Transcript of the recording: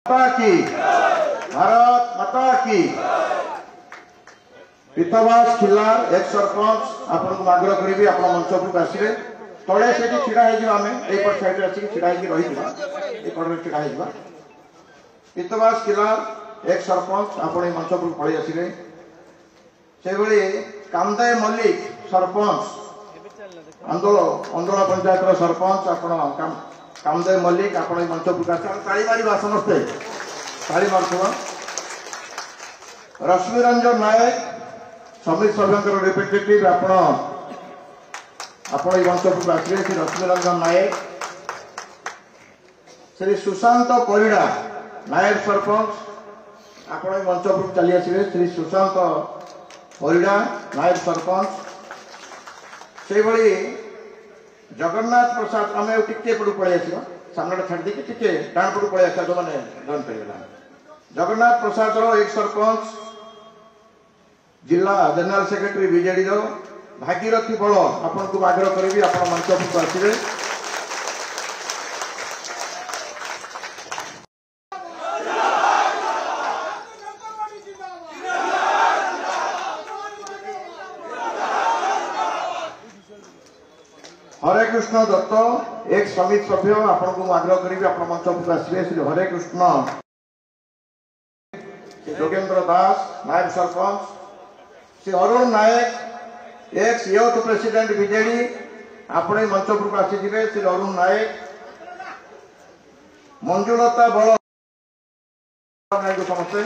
माता की, भारत माता की। पीतवास खिल्लार एक सरपंच आपन आग्रह करी आप मंच उपरक आसवे तले से छिड़ा आम यपट साइड आसिक छिड़ा रही कड़े छिड़ा हो। पीतवास खिल्लार एक सरपंच आपण मंच उपरक पलि आसवे से कामदेव मल्लिक सरपंच अंदोला पंचायत सरपंच आपण कामदेव मल्लिक आप मंच उपरक ताली मार समस्ते ताली मार। रश्मि रंजन नायक समिति सभ्य रिप्रेजेंटेटिव आपण मंच उपरक आसवे श्री रश्मि रंजन नायक। श्री सुशांत परिड़ा नायक सरपंच आपण मंच उपरक चली आसवे श्री सुशांत परिड़ा नायक सरपंच। से भली जगन्नाथ प्रसाद आम टिके पड़ू पलि आस सामने छाड़ दी टिके डाण पड़ू पलि आस जो मैंने जॉइन कर जगन्नाथ प्रसाद एक सरपंच जिला जनरल सेक्रेटरी बीजेडी भागीरथी बल आपन को आग्रह करी आप मंच उपरक आसवे। हरे कृष्ण दत्त एक समिति सभ्य आपन को आग्रह करी आप मंच उपरक आसवे श्री हरे कृष्ण। योगेंद्र दास नायक सरपंच श्री अरुण नायक एक्स यूथ प्रेसिडेंट बीजेडी अपने मंच उपरक आसीथिबे श्री अरुण नायक। मंजुलता बल समस्ते